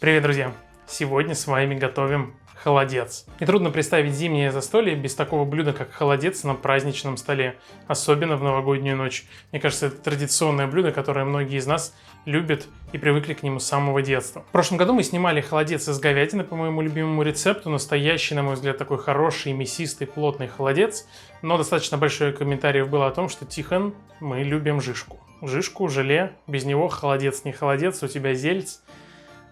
Привет, друзья! Сегодня с вами готовим холодец. Нетрудно представить зимнее застолье без такого блюда, как холодец на праздничном столе, особенно в новогоднюю ночь. Мне кажется, это традиционное блюдо, которое многие из нас любят и привыкли к нему с самого детства. В прошлом году мы снимали холодец из говядины по моему любимому рецепту. Настоящий, на мой взгляд, такой хороший, мясистый, плотный холодец. Но достаточно большое комментариев было о том, что Тихон, мы любим жишку. Жишку, желе, без него холодец не холодец, у тебя зельц.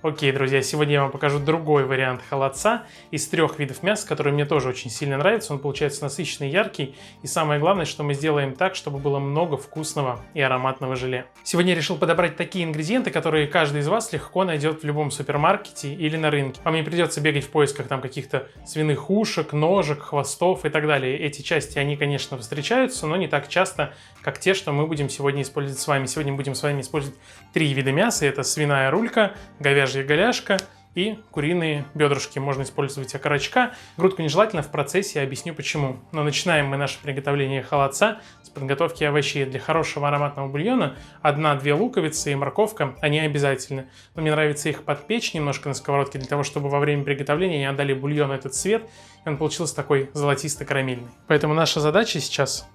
Окей, друзья, сегодня я вам покажу другой вариант холодца из 3 видов мяса, который мне тоже очень сильно нравится. Он получается насыщенный, яркий. И самое главное, что мы сделаем так, чтобы было много вкусного и ароматного желе. Сегодня я решил подобрать такие ингредиенты, которые каждый из вас легко найдет в любом супермаркете или на рынке. Вам не придется бегать в поисках там каких-то свиных ушек, ножек, хвостов и так далее. Эти части, они, конечно, встречаются, но не так часто, как те, что мы будем сегодня использовать с вами. Сегодня мы будем с вами использовать 3 вида мяса. Это свиная рулька, говяжья голяшка и куриные бедрышки. Можно использовать окорочка. Грудку нежелательно, в процессе я объясню почему. Но начинаем мы наше приготовление холодца с подготовки овощей. Для хорошего ароматного бульона 1-2 луковицы и морковка, они обязательны. Но мне нравится их подпечь немножко на сковородке, для того, чтобы во время приготовления они отдали бульону этот цвет, и он получился такой золотисто-карамельный. Поэтому наша задача сейчас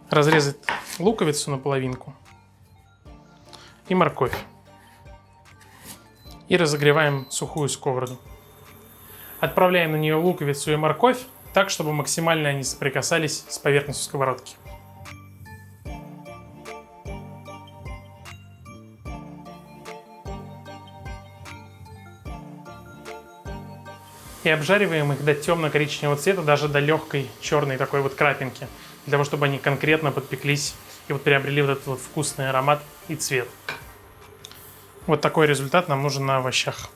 разрезать луковицу на половинку и морковь. И разогреваем сухую сковороду. Отправляем на нее луковицу и морковь так, чтобы максимально они соприкасались с поверхностью сковородки. И обжариваем их до темно-коричневого цвета, даже до легкой черной такой вот крапинки, для того, чтобы они конкретно подпеклись и вот приобрели вот этот вот вкусный аромат и цвет. Вот такой результат нам нужен на овощах.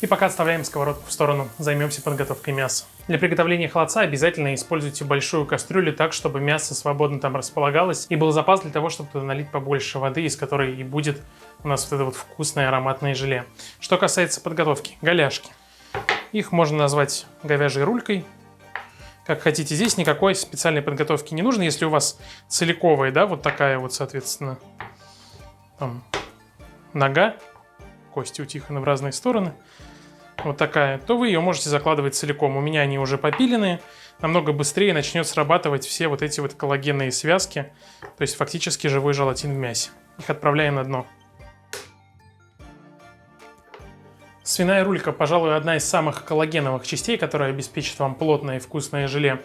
И пока отставляем сковородку в сторону, займемся подготовкой мяса. Для приготовления холодца обязательно используйте большую кастрюлю так, чтобы мясо свободно там располагалось, и был запас для того, чтобы туда налить побольше воды, из которой и будет у нас вот это вот вкусное ароматное желе. Что касается подготовки, голяшки. Их можно назвать говяжьей рулькой. Как хотите, здесь никакой специальной подготовки не нужно. Если у вас целиковая, да, вот такая вот, соответственно, там, нога, кости у Тихона в разные стороны, вот такая, то вы ее можете закладывать целиком. У меня они уже попиленные, намного быстрее начнет срабатывать все вот эти вот коллагенные связки, то есть фактически живой желатин в мясе. Их отправляем на дно. Свиная рулька, пожалуй, одна из самых коллагеновых частей, которая обеспечит вам плотное и вкусное желе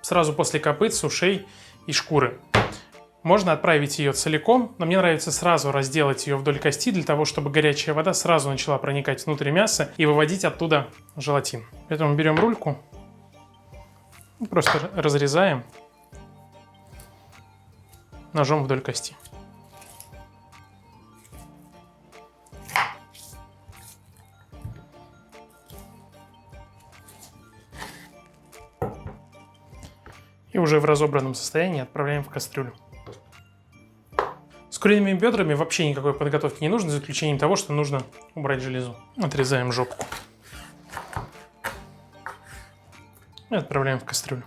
сразу после копыт, ушей и шкуры. Можно отправить ее целиком, но мне нравится сразу разделать ее вдоль кости, для того, чтобы горячая вода сразу начала проникать внутрь мяса и выводить оттуда желатин. Поэтому берем рульку, просто разрезаем ножом вдоль кости. И уже в разобранном состоянии отправляем в кастрюлю. С куриными бедрами вообще никакой подготовки не нужно, за исключением того, что нужно убрать железу. Отрезаем жопку. И отправляем в кастрюлю.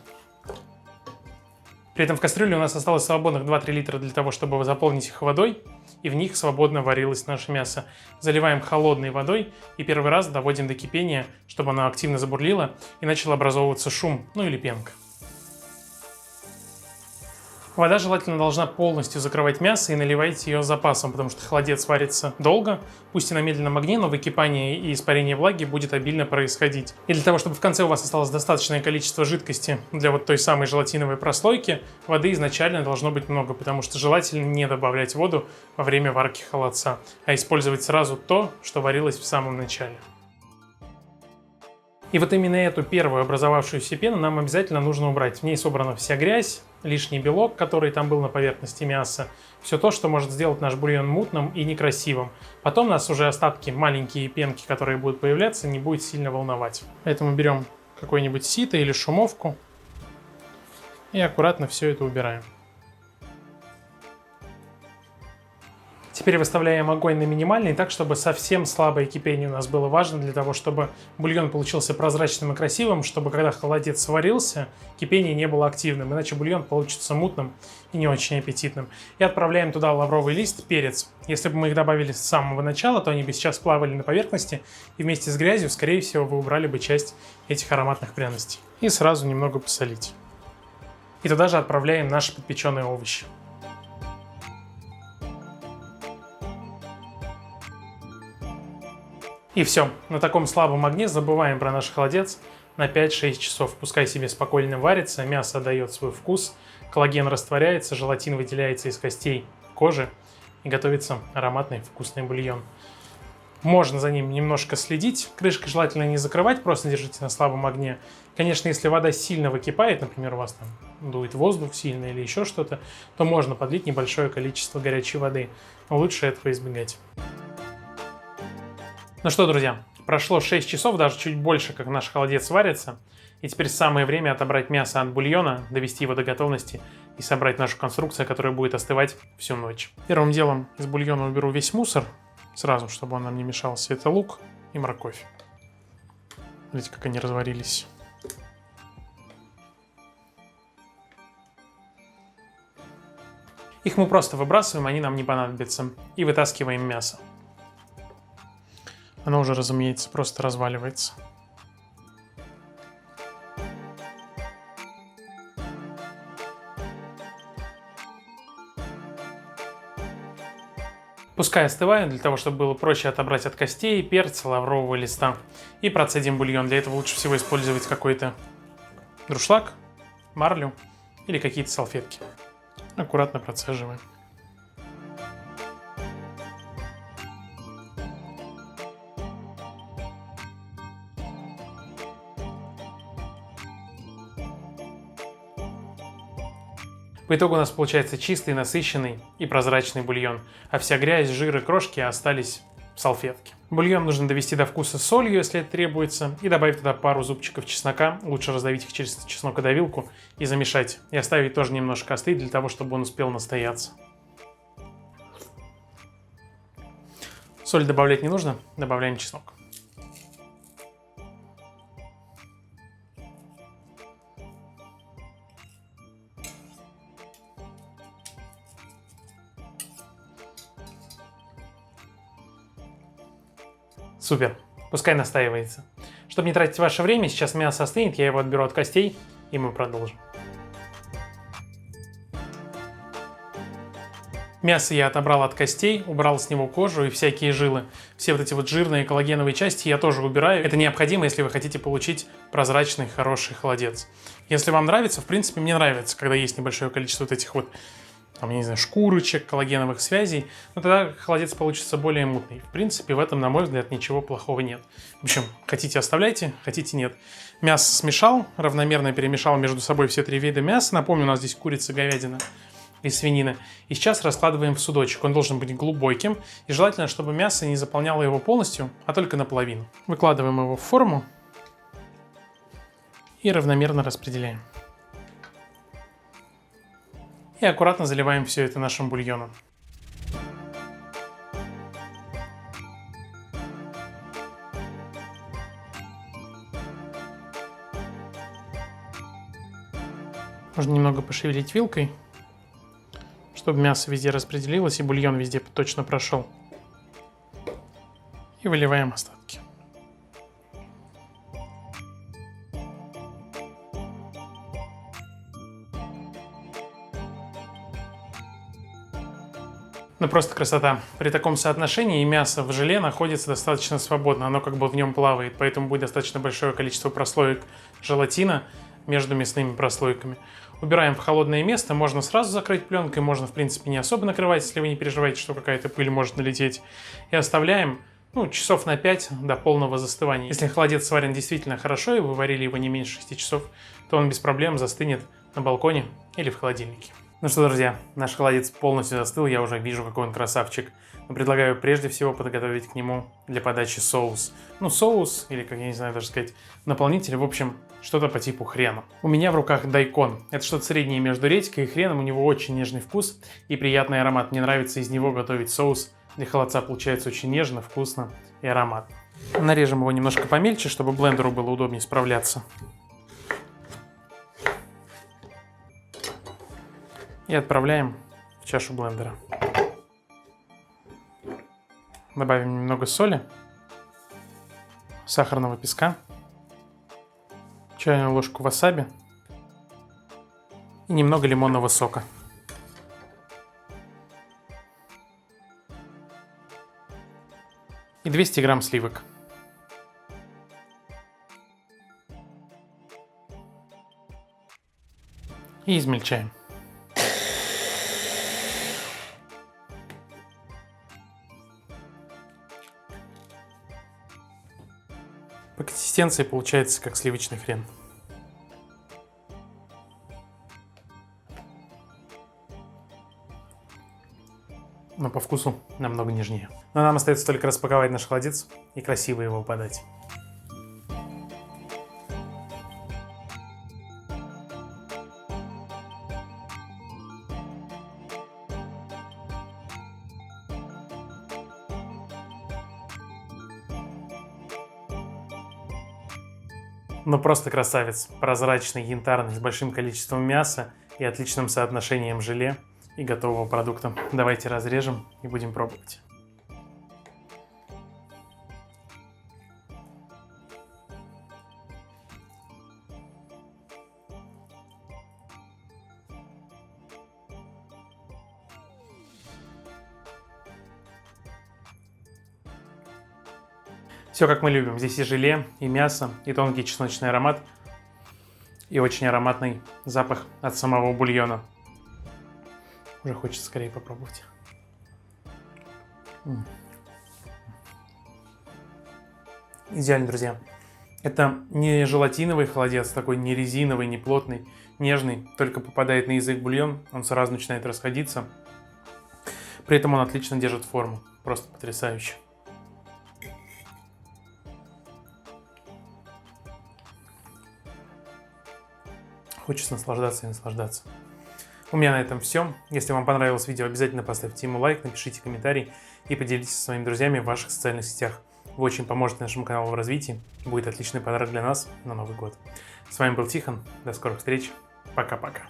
При этом в кастрюле у нас осталось свободных 2-3 литра для того, чтобы заполнить их водой, и в них свободно варилось наше мясо. Заливаем холодной водой и первый раз доводим до кипения, чтобы она активно забурлила и начал образовываться шум, ну или пенка. Вода желательно должна полностью закрывать мясо, и наливайте ее с запасом, потому что холодец варится долго, пусть и на медленном огне, но выкипание и испарение влаги будет обильно происходить. И для того, чтобы в конце у вас осталось достаточное количество жидкости для вот той самой желатиновой прослойки, воды изначально должно быть много, потому что желательно не добавлять воду во время варки холодца, а использовать сразу то, что варилось в самом начале. И вот именно эту первую образовавшуюся пену нам обязательно нужно убрать. В ней собрана вся грязь, лишний белок, который там был на поверхности мяса. Все то, что может сделать наш бульон мутным и некрасивым. Потом нас уже остатки, маленькие пенки, которые будут появляться, не будет сильно волновать. Поэтому берем какое-нибудь сито или шумовку и аккуратно все это убираем. Теперь выставляем огонь на минимальный, так, чтобы совсем слабое кипение у нас было важно для того, чтобы бульон получился прозрачным и красивым, чтобы когда холодец сварился, кипение не было активным, иначе бульон получится мутным и не очень аппетитным. И отправляем туда лавровый лист, перец. Если бы мы их добавили с самого начала, то они бы сейчас плавали на поверхности, и вместе с грязью, скорее всего, вы убрали бы часть этих ароматных пряностей. И сразу немного посолить. И туда же отправляем наши подпеченные овощи. И все, на таком слабом огне забываем про наш холодец на 5-6 часов. Пускай себе спокойно варится, мясо дает свой вкус, коллаген растворяется, желатин выделяется из костей кожи и готовится ароматный вкусный бульон. Можно за ним немножко следить, крышкой желательно не закрывать, просто держите на слабом огне. Конечно, если вода сильно выкипает, например, у вас там дует воздух сильно или еще что-то, то можно подлить небольшое количество горячей воды, но лучше этого избегать. Ну что, друзья, прошло 6 часов, даже чуть больше, как наш холодец варится. И теперь самое время отобрать мясо от бульона, довести его до готовности и собрать нашу конструкцию, которая будет остывать всю ночь. Первым делом из бульона уберу весь мусор, сразу, чтобы он нам не мешался. Это лук и морковь. Смотрите, как они разварились. Их мы просто выбрасываем, они нам не понадобятся. И вытаскиваем мясо. Оно уже, разумеется, просто разваливается. Пускай остывают, для того, чтобы было проще отобрать от костей, перца, лаврового листа. И процедим бульон. Для этого лучше всего использовать какой-то дуршлаг, марлю или какие-то салфетки. Аккуратно процеживаем. По итогу у нас получается чистый, насыщенный и прозрачный бульон, а вся грязь, жир и крошки остались в салфетке. Бульон нужно довести до вкуса с солью, если это требуется, и добавить туда пару зубчиков чеснока, лучше раздавить их через чеснокодавилку и замешать, и оставить тоже немножко остыть для того, чтобы он успел настояться. Соль добавлять не нужно, добавляем чеснок. Супер, пускай настаивается. Чтобы не тратить ваше время, сейчас мясо остынет, я его отберу от костей, и мы продолжим. Мясо я отобрал от костей, убрал с него кожу и всякие жилы. Все вот эти вот жирные коллагеновые части я тоже убираю. Это необходимо, если вы хотите получить прозрачный, хороший холодец. Если вам нравится, в принципе, мне нравится, когда есть небольшое количество вот этих вот, там, я не знаю, шкурочек, коллагеновых связей, но тогда холодец получится более мутный. В принципе, в этом, на мой взгляд, ничего плохого нет. В общем, хотите оставляйте, хотите нет. Мясо смешал, равномерно перемешал между собой все три вида мяса. Напомню, у нас здесь курица, говядина и свинина. И сейчас раскладываем в судочек. Он должен быть глубоким. И желательно, чтобы мясо не заполняло его полностью, а только наполовину. Выкладываем его в форму и равномерно распределяем. И аккуратно заливаем все это нашим бульоном. Можно немного пошевелить вилкой, чтобы мясо везде распределилось и бульон везде точно прошел. И выливаем остатки. Ну просто красота. При таком соотношении мясо в желе находится достаточно свободно, оно как бы в нем плавает, поэтому будет достаточно большое количество прослоек желатина между мясными прослойками. Убираем в холодное место, можно сразу закрыть пленкой, можно в принципе не особо накрывать, если вы не переживаете, что какая-то пыль может налететь. И оставляем часов на 5 до полного застывания. Если холодец сварен действительно хорошо и вы варили его не меньше 6 часов, то он без проблем застынет на балконе или в холодильнике. Ну что, друзья, наш холодец полностью застыл, я уже вижу, какой он красавчик. Но предлагаю прежде всего подготовить к нему для подачи соус. Ну, соус, или, как я не знаю даже сказать, наполнитель, в общем, что-то по типу хрена. У меня в руках дайкон. Это что-то среднее между редькой и хреном, у него очень нежный вкус и приятный аромат. Мне нравится из него готовить соус. Для холодца получается очень нежно, вкусно и ароматно. Нарежем его немножко помельче, чтобы блендеру было удобнее справляться. И отправляем в чашу блендера. Добавим немного соли, сахарного песка, чайную ложку васаби и немного лимонного сока. И 200 грамм сливок. И измельчаем. По консистенции получается как сливочный хрен. Но по вкусу намного нежнее. Но нам остается только распаковать наш холодец и красиво его подать. Ну просто красавец. Прозрачный, янтарный, с большим количеством мяса и отличным соотношением желе и готового продукта. Давайте разрежем и будем пробовать. Все как мы любим. Здесь и желе, и мясо, и тонкий чесночный аромат, и очень ароматный запах от самого бульона. Уже хочется скорее попробовать. Идеально, друзья. Это не желатиновый холодец, такой не резиновый, не плотный, нежный. Только попадает на язык бульон, он сразу начинает расходиться. При этом он отлично держит форму. Просто потрясающе. Хочется наслаждаться и наслаждаться. У меня на этом все. Если вам понравилось видео, обязательно поставьте ему лайк, напишите комментарий и поделитесь со своими друзьями в ваших социальных сетях. Вы очень поможете нашему каналу в развитии. Будет отличный подарок для нас на Новый год. С вами был Тихон. До скорых встреч. Пока-пока.